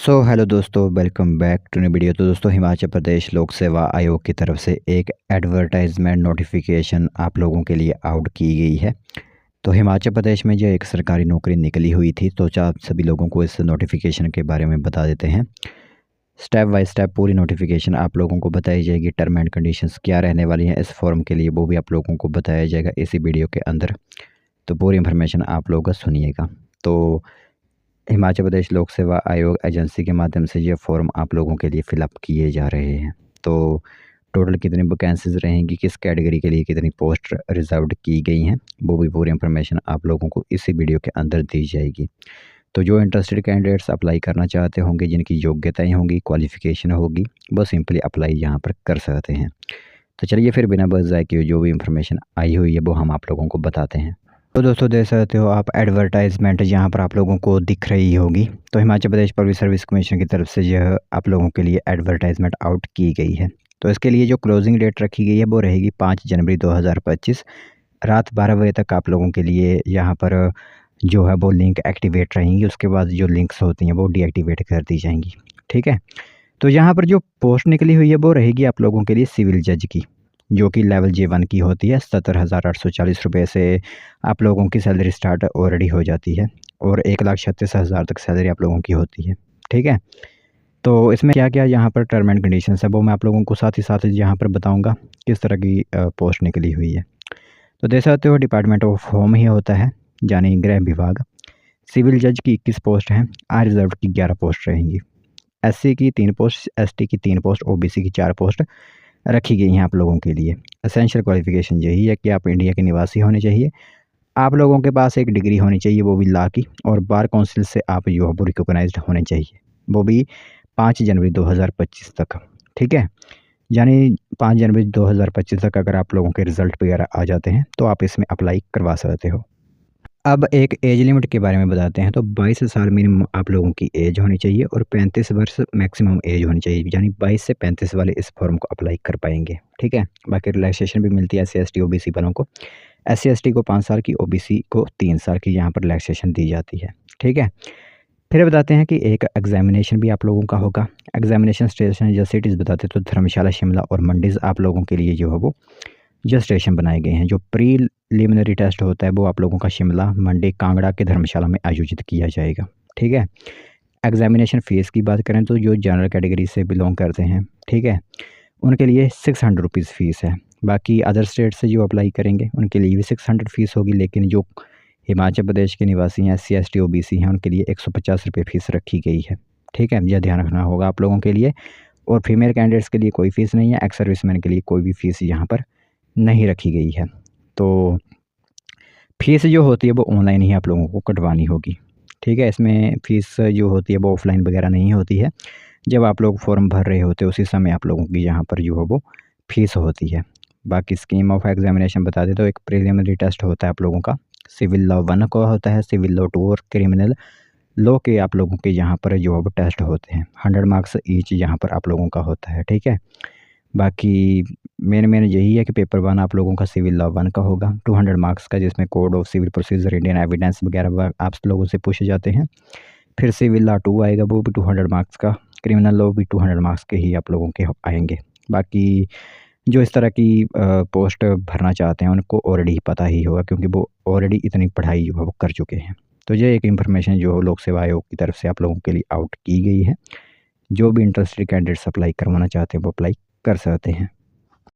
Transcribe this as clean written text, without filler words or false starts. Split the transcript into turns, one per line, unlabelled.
Hello दोस्तों, welcome back to new video. तो दोस्तों, हिमाचल प्रदेश लोक सेवा आयोग की तरफ से एक एडवर्टाइजमेंट नोटिफिकेशन आप लोगों के लिए आउट की गई है। तो हिमाचल प्रदेश में जो एक सरकारी नौकरी निकली हुई थी, तो आप सभी लोगों को इस नोटिफिकेशन के बारे में बता देते हैं। स्टेप बाय स्टेप पूरी नोटिफिकेशन आप लोगों को बताई जाएगी। टर्म एंड कंडीशंस क्या रहने वाली हैं इस फॉर्म के लिए, वो भी आप लोगों को बताया जाएगा इसी वीडियो के अंदर। तो पूरी इन्फॉर्मेशन आप लोग सुनिएगा। तो हिमाचल प्रदेश लोक सेवा आयोग एजेंसी के माध्यम से ये फॉर्म आप लोगों के लिए फिलअप किए जा रहे हैं। तो टोटल कितनी वैकेंसीज रहेंगी, किस कैटेगरी के लिए कितनी पोस्ट रिजर्व्ड की गई हैं, वो भी पूरी इंफॉर्मेशन आप लोगों को इसी वीडियो के अंदर दी जाएगी। तो जो इंटरेस्टेड कैंडिडेट्स अप्लाई करना चाहते होंगे, जिनकी योग्यताएँ होंगी, क्वालिफिकेशन होगी, वो सिंपली अप्लाई यहाँ पर कर सकते हैं। तो चलिए फिर बिना बस जाए कि जो भी इंफॉर्मेशन आई हुई है वो हम आप लोगों को बताते हैं। तो दोस्तों, देख सकते हो आप एडवर्टाइजमेंट यहाँ पर आप लोगों को दिख रही होगी। तो Himachal Pradesh public service commission की तरफ से यह आप लोगों के लिए एडवर्टाइजमेंट आउट की गई है। तो इसके लिए जो क्लोजिंग डेट रखी गई है वो रहेगी 5 जनवरी 2025 रात 12 बजे तक। आप लोगों के लिए यहाँ पर जो है वो लिंक एक्टिवेट रहेंगी। उसके बाद जो लिंक्स होती हैं वो डीएक्टिवेट कर दी जाएंगी। ठीक है। तो यहाँ पर जो पोस्ट निकली हुई है वो रहेगी आप लोगों के लिए सिविल जज की, जो कि लेवल J1 की होती है। 70,840 रुपये से आप लोगों की सैलरी स्टार्ट ऑलरेडी हो जाती है और 1,36,000 तक सैलरी आप लोगों की होती है। ठीक है। तो इसमें क्या क्या यहाँ पर टर्म एंड कंडीशंस है वो मैं आप लोगों को साथ ही साथ यहाँ पर बताऊँगा किस तरह की पोस्ट निकली हुई है। तो देख सकते हो डिपार्टमेंट ऑफ होम ही होता है, यानी गृह विभाग। सिविल जज की 21 पोस्ट हैं, अनरिजर्व की 11 पोस्ट रहेंगी। SC की 3 पोस्ट, ST की 3 पोस्ट, OBC की 4 पोस्ट रखी गई हैं आप लोगों के लिए। एसेंशियल क्वालिफिकेशन यही है कि आप इंडिया के निवासी होने चाहिए, आप लोगों के पास एक डिग्री होनी चाहिए वो भी लॉ की, और बार काउंसिल से आप जो है वो रिकॉग्नाइज्ड होने चाहिए, वो भी 5 जनवरी 2025 तक। ठीक है। यानी 5 जनवरी 2025 तक अगर आप लोगों के रिज़ल्ट वगैरह आ जाते हैं तो आप इसमें अप्लाई करवा सकते हो। अब एक एज लिमिट के बारे में बताते हैं। तो 22 साल मिनिमम आप लोगों की एज होनी चाहिए और 35 वर्ष मैक्सिमम एज होनी चाहिए, यानी 22 से 35 वाले इस फॉर्म को अप्लाई कर पाएंगे। ठीक है। बाकी रिलैक्सेशन भी मिलती है SC ST OBC वालों को। SC ST को 5 साल की, OBC को 3 साल की यहाँ पर रिलैक्सेशन दी जाती है। ठीक है। फिर बताते हैं कि एक एग्जामिनेशन भी आप लोगों का होगा। एग्जामिनेशन स्टेशन जैसे सिटीज़ बताते तो धर्मशाला, शिमला और मंडीज़ आप लोगों के लिए जो है वो जो स्टेशन बनाए गए हैं। जो प्रीलिमिनरी टेस्ट होता है वो आप लोगों का शिमला, मंडी, कांगड़ा के धर्मशाला में आयोजित किया जाएगा। ठीक है। एग्जामिनेशन फ़ीस की बात करें तो जो जनरल कैटेगरी से बिलोंग करते हैं, ठीक है, उनके लिए 600 रुपीज़ फ़ीस है। बाकी अदर स्टेट से जो अप्लाई करेंगे उनके लिए भी 600 फ़ीस होगी, लेकिन जो हिमाचल प्रदेश के निवासी हैं, SC ST OBC हैं, उनके लिए 150 रुपये फ़ीस रखी गई है। ठीक है। यह ध्यान रखना होगा आप लोगों के लिए। और फीमेल कैंडिडेट्स के लिए कोई फ़ीस नहीं है, एक्स सर्विसमैन के लिए कोई भी फ़ीस यहाँ पर नहीं रखी गई है। तो फ़ीस जो होती है वो ऑनलाइन ही आप लोगों को कटवानी होगी। ठीक है। इसमें फ़ीस जो होती है वो ऑफ़लाइन वगैरह नहीं होती है। जब आप लोग फॉर्म भर रहे होते हैं उसी समय आप लोगों की यहाँ पर जो है वो फ़ीस होती है। बाकी स्कीम ऑफ एग्जामिनेशन बता दें तो एक प्रीलिमिनरी टेस्ट होता है आप लोगों का, सिविल लॉ 1 का होता है, सिविल लॉ 2 और क्रिमिनल लॉ के आप लोगों के यहाँ पर जो है वो टेस्ट होते हैं। 100 मार्क्स ईच यहाँ पर आप लोगों का होता है। ठीक है। बाकी मेन यही है कि पेपर 1 आप लोगों का सिविल लॉ 1 का होगा 200 मार्क्स का, जिसमें code of civil procedure, Indian evidence वगैरह आप लोगों से पूछे जाते हैं। फिर सिविल लॉ 2 आएगा, वो भी 200 मार्क्स का। क्रिमिनल लॉ भी 200 मार्क्स के ही आप लोगों के आएंगे। बाकी जो इस तरह की पोस्ट भरना चाहते हैं उनको ऑलरेडी पता ही होगा, क्योंकि वो ऑलरेडी इतनी पढ़ाई जो है वो कर चुके हैं। तो ये एक इन्फॉर्मेशन जो लोक सेवा आयोग की तरफ से आप लोगों के लिए आउट की गई है। जो भी इंटरेस्टेड कैंडिडेट्स अप्लाई करवाना चाहते हैं वो अप्लाई कर सकते हैं।